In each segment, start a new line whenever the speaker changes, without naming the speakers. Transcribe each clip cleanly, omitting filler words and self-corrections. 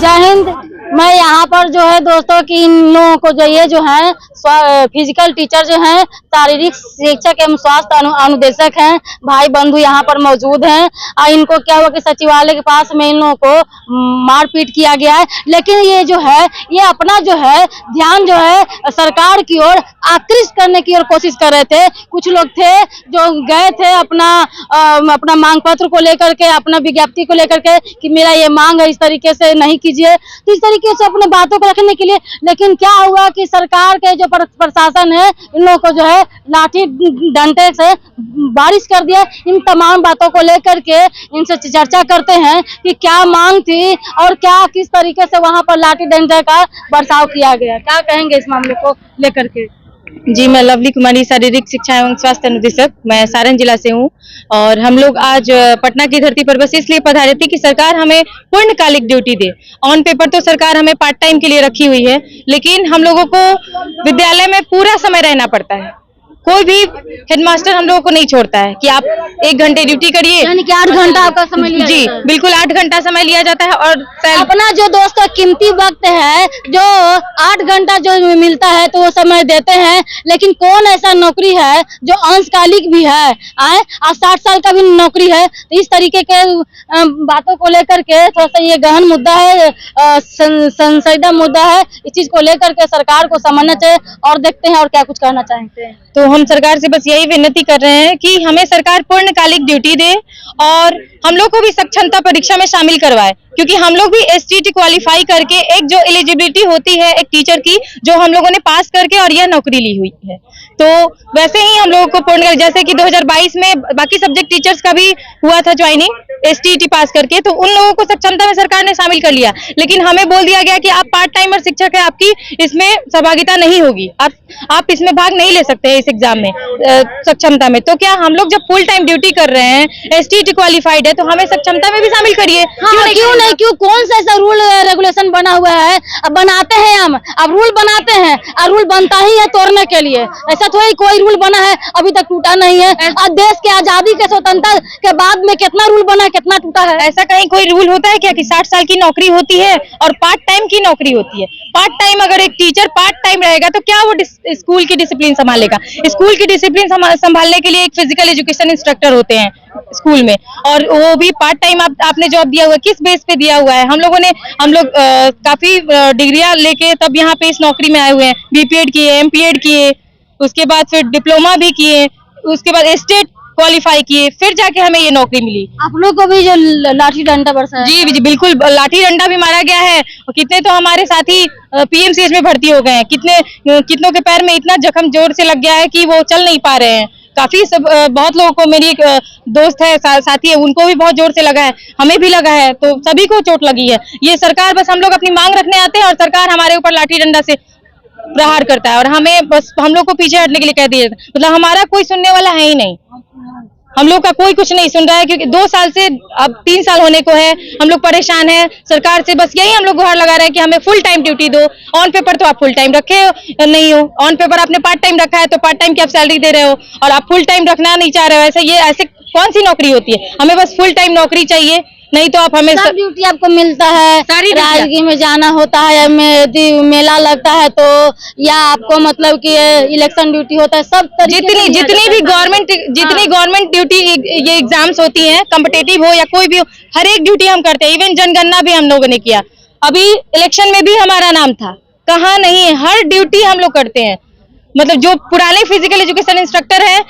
जय हिंद। मैं यहाँ पर जो है दोस्तों कि इन लोगों को जो ये जो है फिजिकल टीचर जो हैं, शारीरिक शिक्षक एवं स्वास्थ्य अनुदेशक हैं, भाई बंधु यहाँ पर मौजूद हैं। और इनको क्या हुआ कि सचिवालय के पास में इन लोगों को मारपीट किया गया है। लेकिन ये जो है ये अपना जो है ध्यान जो है सरकार की ओर आकृष्ट करने की ओर कोशिश कर रहे थे। कुछ लोग थे जो गए थे अपना मांग पत्र को लेकर के, अपना विज्ञप्ति को लेकर के कि मेरा ये मांग है, इस तरीके से नहीं कीजिए, तो इस तरीके से अपने बातों को रखने के लिए। लेकिन क्या हुआ कि सरकार के जो प्रशासन है इन लोगों को जो है लाठी डंडे से बारिश कर दिया। इन तमाम बातों को लेकर के इनसे चर्चा करते हैं कि क्या मांग थी और क्या किस तरीके से वहां पर लाठी डंडे का बरसाव किया गया। क्या कहेंगे इस मामले को लेकर के?
जी, मैं लवली कुमारी, शारीरिक शिक्षा एवं स्वास्थ्य अनुदेशक, मैं सारण जिला से हूँ। और हम लोग आज पटना की धरती पर बस इसलिए पधारे थे कि सरकार हमें पूर्णकालिक ड्यूटी दे। ऑन पेपर तो सरकार हमें पार्ट टाइम के लिए रखी हुई है, लेकिन हम लोगों को विद्यालय में पूरा समय रहना पड़ता है। कोई भी हेडमास्टर हम लोगों को नहीं छोड़ता है कि आप 1 घंटे ड्यूटी करिए,
यानी कि 8 घंटा आपका समय लिया
जी
जाता है।
बिल्कुल 8 घंटा समय लिया जाता है। और
अपना जो दोस्तों कीमती वक्त है, जो 8 घंटा जो मिलता है तो वो समय देते हैं। लेकिन कौन ऐसा नौकरी है जो अंशकालिक भी है और 60 साल का भी नौकरी है? तो इस तरीके के बातों को लेकर के थोड़ा सा ये गहन मुद्दा है, संजीदा मुद्दा है। इस चीज को लेकर के सरकार को समझना चाहिए। और देखते हैं और क्या कुछ कहना चाहते हैं।
तो हम सरकार से बस यही विनती कर रहे हैं कि हमें सरकार पूर्णकालिक ड्यूटी दे और हम लोग को भी सक्षमता परीक्षा में शामिल करवाए, क्योंकि हम लोग भी एसटीटी क्वालिफाई करके एक जो एलिजिबिलिटी होती है एक टीचर की, जो हम लोगों ने पास करके और यह नौकरी ली हुई है। तो वैसे ही हम लोगों को पूर्ण, जैसे कि 2022 में बाकी सब्जेक्ट टीचर्स का भी हुआ था ज्वाइनिंग एसटीटी पास करके, तो उन लोगों को सक्षमता में सरकार ने शामिल कर लिया। लेकिन हमें बोल दिया गया कि आप पार्ट टाइमर शिक्षक है, आपकी इसमें सहभागिता नहीं होगी, आप इसमें भाग नहीं ले सकते हैं इस एग्जाम में सक्षमता में। तो क्या हम लोग जब फुल टाइम ड्यूटी कर रहे हैं, एसटीटी क्वालिफाइड है, तो हमें सक्षमता में भी शामिल करिए।
क्यों नहीं? कौन सा ऐसा रूल रेगुलेशन बना हुआ है? अब बनाते हैं हम, अब रूल बनाते हैं और रूल बनता ही है तोड़ने के लिए। ऐसा थोड़ी कोई रूल बना है अभी तक टूटा नहीं है। और देश के आजादी के स्वतंत्रता के बाद में कितना रूल बना, कितना टूटा है?
ऐसा कहीं कोई रूल होता है क्या कि 60 साल की नौकरी होती है और पार्ट टाइम की नौकरी होती है? पार्ट टाइम अगर एक टीचर पार्ट टाइम रहेगा तो क्या वो स्कूल की डिसिप्लिन संभालेगा? स्कूल की डिसिप्लिन संभालने के लिए एक फिजिकल एजुकेशन इंस्ट्रक्टर होते हैं स्कूल में, और वो भी पार्ट टाइम आपने जॉब दिया हुआ है, किस बेस पे दिया हुआ है? हम लोग काफी डिग्रियां लेके तब यहाँ पे इस नौकरी में आए हुए हैं। बीपीएड किए, एमपीएड किए, उसके बाद फिर डिप्लोमा भी किए, उसके बाद स्टेट क्वालिफाई किए, फिर जाके हमें ये नौकरी मिली।
आप लोग को भी जो लाठी डंडा बरसा है?
जी बिल्कुल, लाठी डंडा भी मारा गया है। और कितने तो हमारे साथी पीएमसीएच में भर्ती हो गए हैं, कितनों के पैर में इतना जख्म जोर से लग गया है कि वो चल नहीं पा रहे हैं। काफी बहुत लोगों को, मेरी एक दोस्त है, साथी है, उनको भी बहुत जोर से लगा है, हमें भी लगा है, तो सभी को चोट लगी है। ये सरकार, बस हम लोग अपनी मांग रखने आते हैं और सरकार हमारे ऊपर लाठी डंडा से प्रहार करता है और हमें बस हम लोग को पीछे हटने के लिए कह दिया। मतलब हमारा कोई सुनने वाला है ही नहीं, हम लोग का कोई कुछ नहीं सुन रहा है, क्योंकि 2 साल से अब 3 साल होने को है, हम लोग परेशान हैं। सरकार से बस यही हम लोग गुहार लगा रहे हैं कि हमें फुल टाइम ड्यूटी दो। ऑन पेपर तो आप फुल टाइम रखे हो नहीं हो, ऑन पेपर आपने पार्ट टाइम रखा है तो पार्ट टाइम की आप सैलरी दे रहे हो और आप फुल टाइम रखना नहीं चाह रहे हो। ऐसे कौन सी नौकरी होती है? हमें बस फुल टाइम नौकरी चाहिए, नहीं तो आप हमें
सब ड्यूटी आपको मिलता है। राजगीर में जाना होता है या मेला लगता है तो, या आपको मतलब कि इलेक्शन ड्यूटी होता है, सब
जितनी भी गवर्नमेंट ड्यूटी ये एग्जाम्स होती हैं, कॉम्पिटिटिव हो या कोई भी हो, हर एक ड्यूटी हम करते हैं। इवन जनगणना भी हम लोगों ने किया, अभी इलेक्शन में भी हमारा नाम था, कहाँ नहीं है, हर ड्यूटी हम लोग करते हैं। मतलब जो पुराने फिजिकल एजुकेशन इंस्ट्रक्टर है,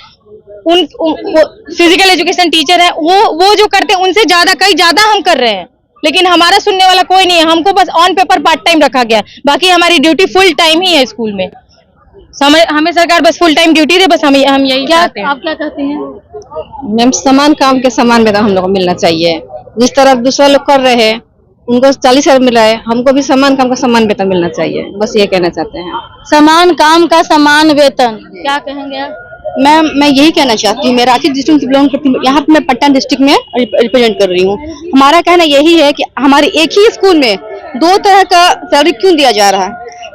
उन फिजिकल एजुकेशन टीचर है, वो जो करते हैं उनसे कई ज्यादा हम कर रहे हैं। लेकिन हमारा सुनने वाला कोई नहीं है, हमको बस ऑन पेपर पार्ट टाइम रखा गया, बाकी हमारी ड्यूटी फुल टाइम ही है स्कूल में। हमें सरकार बस फुल टाइम ड्यूटी दे, बस हम यही चाहते हैं।
आप क्या कहते हैं?
मैम, समान काम के समान वेतन हम लोग को मिलना चाहिए। जिस तरह दूसरा लोग कर रहे हैं, उनको 40 हजार मिल रहा है, हमको भी समान काम का समान वेतन मिलना चाहिए, बस ये कहना चाहते हैं।
समान काम का समान वेतन, क्या कहेंगे आप?
मैम, मैं यही कहना चाहती हूँ, मैं रांची डिस्ट्रिक्ट से बिलोंग करती हूँ, यहाँ पे मैं पटना डिस्ट्रिक्ट में रिप्रेजेंट कर रही हूँ। हमारा कहना यही है कि हमारे एक ही स्कूल में 2 तरह का सैलरी क्यों दिया जा रहा है?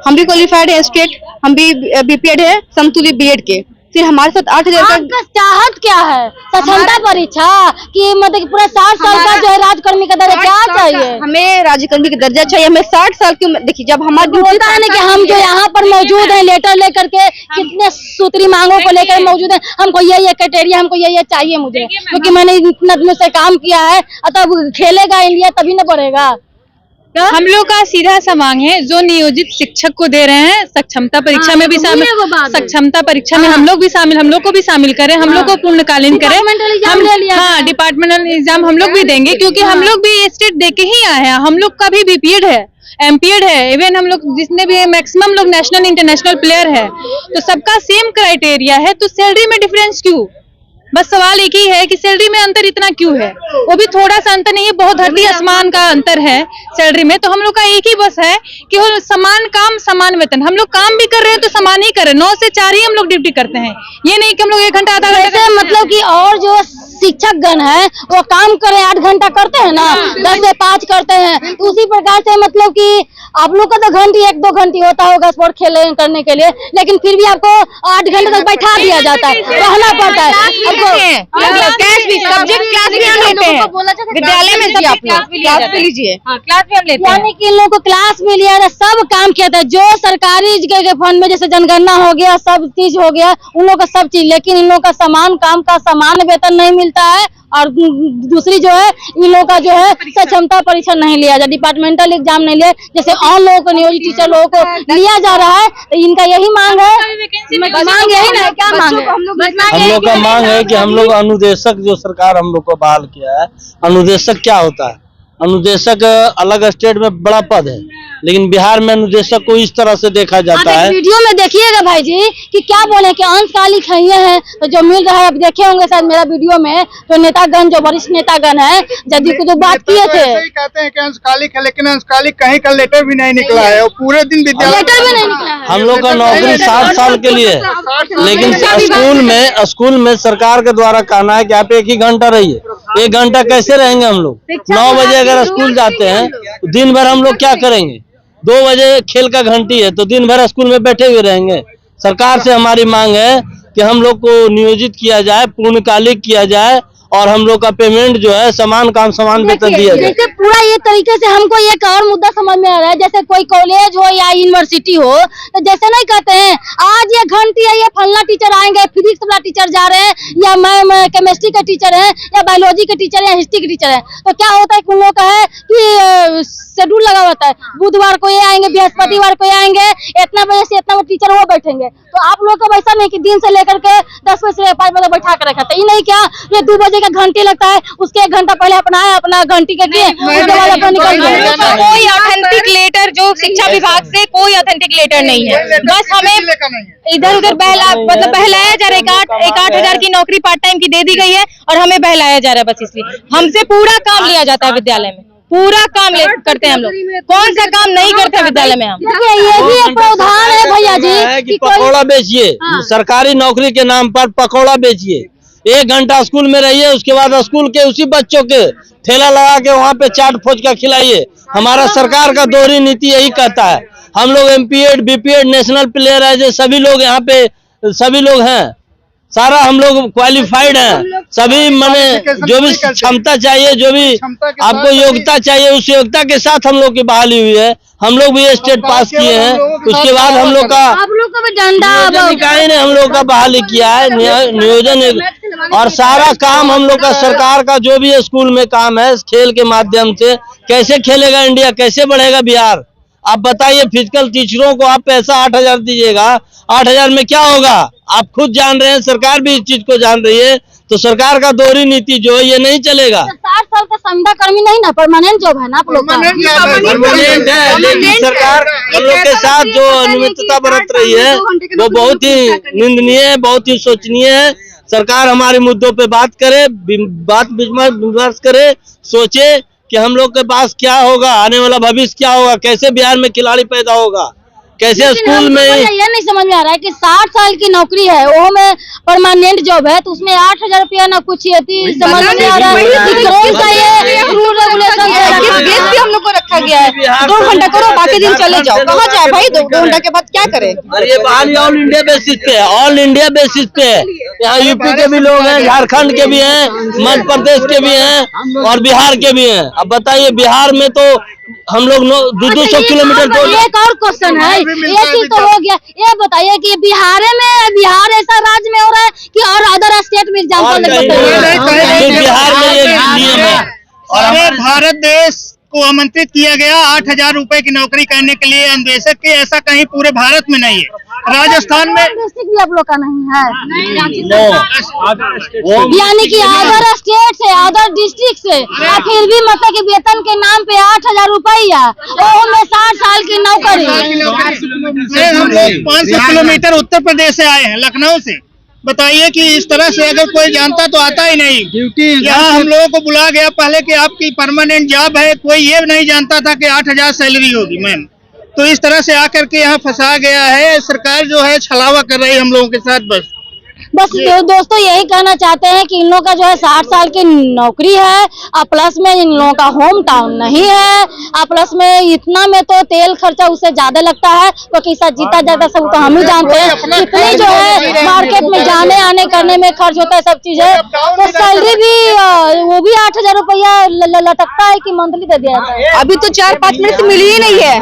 हम भी क्वालिफाइड है स्टेट, हम भी बीपीएड है समतुल्य बीएड के, फिर हमारे साथ 8,000 का
आपका चाहत क्या है? सक्षमता परीक्षा कि मतलब कि पूरा 60 साल का जो है राजकर्मी का दर्जा क्या चाहिए?
हमें राज्यकर्मी का दर्जा चाहिए। हमें 60 साल की उम्र, देखिए जब हमारी ड्यूटी
होता है ना कि हम जो यहाँ पर मौजूद हैं लेटर लेकर के कितने सूत्री मांगों को लेकर मौजूद हैं, हमको ये क्राइटेरिया, हमको ये चाहिए मुझे, क्योंकि मैंने इतना दिनों से काम किया है। तब खेलेगा इंडिया तभी न बढ़ेगा।
हम लोग का सीधा सा मांग है, जो नियोजित शिक्षक को दे रहे हैं सक्षमता परीक्षा में भी शामिल, सक्षमता परीक्षा में हम लोग भी शामिल, हम लोग को भी शामिल करें, हम लोग को पूर्णकालीन करें। हाँ, डिपार्टमेंटल एग्जाम हम लोग भी देंगे, क्योंकि हम लोग भी स्टेट दे के ही आए हैं। हम लोग का भी बीपीएड है, एमपीएड है, इवन हम लोग जितने भी मैक्सिमम लोग नेशनल इंटरनेशनल प्लेयर है, तो सबका सेम क्राइटेरिया है। तो सैलरी में डिफरेंस क्यों? बस सवाल एक ही है कि सैलरी में अंतर इतना क्यों है? वो भी थोड़ा सा अंतर नहीं है, बहुत धरती आसमान का अंतर है सैलरी में। तो हम लोग का एक ही बस है कि वो समान काम समान वेतन। हम लोग काम भी कर रहे हैं तो समान ही कर रहे हैं, 9 से 4 ही हम लोग ड्यूटी करते हैं। ये नहीं कि हम लोग 1 घंटा आधा घंटा,
मतलब कि और जो शिक्षक गण है वो काम करे 8 घंटा करते हैं ना, 10 से 5 करते हैं। तो उसी प्रकार से मतलब कि आप लोग का तो घंटी 1-2 घंटी होता होगा स्पोर्ट खेलने करने के लिए, लेकिन फिर भी आपको 8 घंटे तक बैठा दिया जाता है, रहना पड़ता है।
कैश भी, सब्जेक्ट क्लास भी हम लेते हैं विद्यालय में, क्लास भी लीजिए,
क्लास भी हम लेते हैं।
यानी कि इन लोगों को क्लास भी लिया था, सब काम किया था, जो सरकारी के फंड में जैसे जनगणना हो गया, सब चीज हो गया, उन लोगों का सब चीज, लेकिन इन लोगों का समान काम का समान वेतन नहीं मिलता है। और दूसरी जो है इन लोगों का जो है सक्षमता परीक्षा नहीं लिया जाए, डिपार्टमेंटल एग्जाम नहीं लिया, जैसे और लोगों को नियोजित टीचर लोगों को लिया जा रहा है। तो इनका यही मांग है, मांग यही ना, क्या मांग है?
हम लोग का मांग है कि हम लोग अनुदेशक, जो सरकार हम लोग को बहाल किया है, अनुदेशक क्या होता है? अनुदेशक अलग स्टेट में बड़ा पद है, लेकिन बिहार में अनुदेशक को इस तरह से देखा जाता है।
वीडियो में देखिएगा भाई जी कि क्या बोले कि अंशकालिक है ये है, तो जो मिल रहा है, अब देखे होंगे शायद मेरा वीडियो में, तो नेतागण जो वरिष्ठ नेतागण है जदयू को जो बात किए थे,
कहते हैं कि अंशकालिक है, लेकिन अंशकालिक कहीं का लेटर भी नहीं निकला है और पूरे दिन विद्यालय
लेटर भी नहीं निकला है।
हम लोग का नौकरी 60 साल के लिए है, लेकिन स्कूल में सरकार के द्वारा कहना है कि आप 1 ही घंटा रहिए। 1 घंटा कैसे रहेंगे हम लोग? 9 बजे अगर स्कूल जाते हैं तो दिन भर हम लोग क्या करेंगे? 2 बजे खेल का घंटी है तो दिन भर स्कूल में बैठे हुए रहेंगे। सरकार से हमारी मांग है कि हम लोग को नियोजित किया जाए, पूर्णकालिक किया जाए, और हम लोग का पेमेंट जो है समान काम समान वेतन दिया जाए।
जैसे पूरा ये तरीके से हमको एक और मुद्दा समझ में आ रहा है, जैसे कोई कॉलेज हो या यूनिवर्सिटी हो, तो जैसे नहीं कहते हैं आज ये घंटी है, ये फलना टीचर आएंगे, फिजिक्स वाला टीचर जा रहे हैं, या मैम केमिस्ट्री के टीचर हैं, या बायोलॉजी के टीचर है, या हिस्ट्री के टीचर है, तो क्या होता है कि उन लोगों का है कि शेड्यूल लगा होता है, बुधवार को ये आएंगे, बृहस्पतिवार को ये आएंगे, इतना बजे से इतना बजे टीचर वो बैठेंगे। तो आप लोग का वैसा नहीं कि दिन से लेकर के 10 बजे से 5 बजे बैठा कर रखा था, ये नहीं क्या ये 2 बजे का घंटी लगता है, उसके 1 घंटा पहले अपना घंटी के किए, उसके बाद अपना निकल गए।
कोई ऑथेंटिक लेटर जो शिक्षा विभाग से कोई ऑथेंटिक लेटर नहीं है, बस हमें इधर उधर मतलब बहलाया जा रहा है। 8,000 की नौकरी पार्ट टाइम की दे दी गई है और हमें बहलाया जा रहा है, बस इसलिए हमसे पूरा काम लिया जाता है विद्यालय में, पूरा काम करते हैं हम लोग। कौन सा काम नहीं करते विद्यालय में हम?
ये भी एक प्रावधान है भैया जी
कि पकौड़ा बेचिए, सरकारी नौकरी के नाम पर पकौड़ा बेचिए, 1 घंटा स्कूल में रहिए, उसके बाद स्कूल के उसी बच्चों के ठेला लगा के वहाँ पे चाट फोच खिलाइए। हमारा सरकार का दोहरी नीति यही कहता है। हम लोग एमपीएड बीपीएड नेशनल प्लेयर है, जो सभी लोग यहाँ पे सभी लोग हैं, सारा हम लोग क्वालिफाइड हैं, सभी माने जो भी क्षमता चाहिए, जो भी आपको योग्यता चाहिए, उस योग्यता के साथ हम लोग की बहाली हुई है। हम लोग भी स्टेट पास किए हैं, उसके बाद हम लोग का नियोजन इकाई ने हम लोग का बहाली किया है, नियोजन, और सारा काम हम लोग का सरकार का जो भी स्कूल में काम है, खेल के माध्यम से कैसे खेलेगा इंडिया, कैसे बढ़ेगा बिहार? आप बताइए, फिजिकल टीचरों को आप पैसा 8,000 दीजिएगा, 8,000 में क्या होगा? आप खुद जान रहे हैं, सरकार भी इस चीज को जान रही है। तो सरकार का दोहरी नीति जो है ये नहीं चलेगा।
60 साल का संविदा कर्मी नहीं ना, परमानेंट जॉब है ना आप लोग का?
परमानेंट है, लेकिन सरकार हम लोग के साथ जो अनियमितता बरत रही है वो बहुत ही निंदनीय है, बहुत ही शोचनीय है। सरकार हमारे मुद्दों पे बात करे, बात विमर्श करे, सोचे कि हम लोग के पास क्या होगा, आने वाला भविष्य क्या होगा, कैसे बिहार में खिलाड़ी पैदा होगा, कैसे स्कूल में।
ये नहीं समझ में आ रहा है कि 60 साल की नौकरी है, वो में परमानेंट जॉब है, तो उसमें 8,000 रुपया ना कुछ समझ में आ रहा है। कौन सा ये रूल रेगुलेशन है?
हम लोग को रखा गया है। 2 घंटा करो, बाकी दिन चले जाओ। कहाँ जाए भाई? 2 घंटा के बाद क्या करे?
और ये बहाली ऑल इंडिया बेसिस पे है, ऑल इंडिया बेसिस पे है। यहाँ यूपी के भी लोग हैं, झारखंड के भी हैं, मध्य प्रदेश के भी हैं और बिहार के भी हैं। अब बताइए, बिहार में तो हम लोग 200 किलोमीटर दूर।
एक और क्वेश्चन है, ये चीज तो हो गया, ये बताइए कि बिहार ऐसा राज्य में हो रहा है कि और अदर स्टेट में एग्जाम्पल
बिहार में ये नियम है।
और भारत देश को आमंत्रित किया गया 8,000 रुपए की नौकरी करने के लिए अन्वेषक के, ऐसा कहीं पूरे भारत में नहीं है। राजस्थान में
डिस्ट्रिक्ट भी आप लोग का नहीं है, यानी कि अदर स्टेट से, अदर डिस्ट्रिक्ट से, और फिर भी मतलब कि वेतन के नाम पे 8,000 रुपया और में 60 साल की नौकरी।
हम लोग 500 किलोमीटर उत्तर प्रदेश से आए हैं, लखनऊ से। बताइए कि इस तरह से अगर कोई जानता तो आता ही नहीं। यहाँ हम लोगों को बुला गया पहले कि आपकी परमानेंट जॉब है, कोई ये नहीं जानता था कि 8,000 सैलरी होगी मैम। तो इस तरह से आकर के यहाँ फंसा गया है। सरकार जो है छलावा कर रही है हम लोगों के साथ। बस
दोस्तों यही कहना चाहते हैं कि इन लोगों का जो है 60 साल की नौकरी है, और प्लस में इन लोगों का होम टाउन नहीं है, और प्लस में इतना में तो तेल खर्चा उससे ज्यादा लगता है, क्योंकि जीता जाता सब तो हम ही जानते हैं कितनी जो है मार्केट में जाने आने करने में खर्च होता है सब चीजें। तो सैलरी भी वो भी 8,000 रुपया लटकता है कि मंथली दे दिया जाता है।
अभी तो 4-5 मिनट मिल ही नहीं है,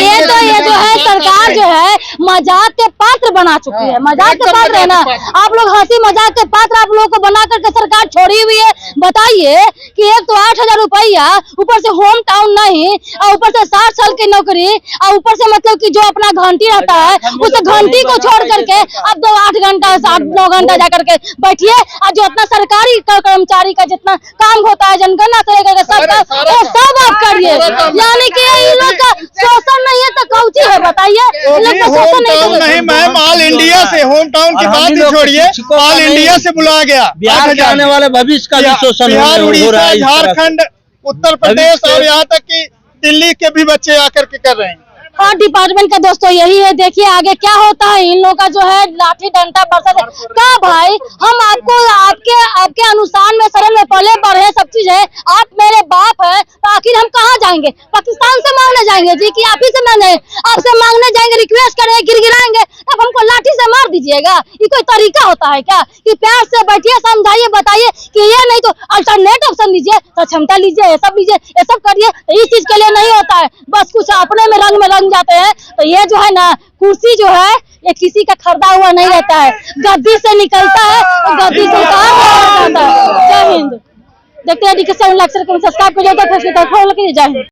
ये जो है सरकार जो है मजाक के पात्र बना चुकी है, मजाक के पात्र है ना। आप लोग हंसी मजाक के पात्र आप लोगों को बना करके सरकार छोड़ी हुई है। बताइए कि एक तो 8,000 रुपया, ऊपर से होम टाउन नहीं, और ऊपर से 60 साल की नौकरी, और ऊपर से मतलब कि जो अपना घंटी रहता है उस घंटी को छोड़ करके अब तो 8 घंटा 8-9 घंटा जाकर के बैठिए, और जो अपना सरकारी कर्मचारी का जितना काम होता है जनगणना से लेकर सब आप करिए। यानी कि इन लोग का शोषण नहीं है तो कौची है? बताइए, इन लोग का शोषण नहीं
मैम, ऑल इंडिया से, होम टाउन की बात ही छोड़िए, ऑल इंडिया से बुलाया गया।
बिहार के आने वाले भविष्य का भी शोषण
बिहार,
हो रहा
उड़ीसा,
है,
झारखंड, उत्तर प्रदेश और यहाँ तक कि दिल्ली के भी बच्चे आकर के कर रहे हैं।
और डिपार्टमेंट का दोस्तों यही है, देखिए आगे क्या होता है। इन लोगों का जो है लाठी डंडा बरसात का भाई, हम आपको आपके अनुसार में सरल में पले बढ़े सब चीज है। आप मेरे बाप है तो आखिर हम कहाँ जाएंगे? पाकिस्तान से मांगने जाएंगे जी कि आप ही से मांगे? आपसे मांगने जाएंगे, रिक्वेस्ट करेंगे, गिड़गिड़ाएंगे, तब हमको लाठी से मार दीजिएगा? ये कोई तरीका होता है क्या? कि प्यार से बैठिए, समझाइए, बताइए कि ये नहीं तो अल्टरनेट ऑप्शन लीजिए, सक्षमता लीजिए, ये सब लीजिए, ये सब करिए। इस चीज के लिए नहीं होता है, बस कुछ अपने में रंग जाते हैं। तो ये जो है ना, कुर्सी जो है ये किसी का खरीदा हुआ नहीं रहता है, गद्दी से निकलता है और गद्दी से जाता है। जय हिंद। देखते हैं DK7 लाइक सब्सक्राइब करिए, तो जय हिंद।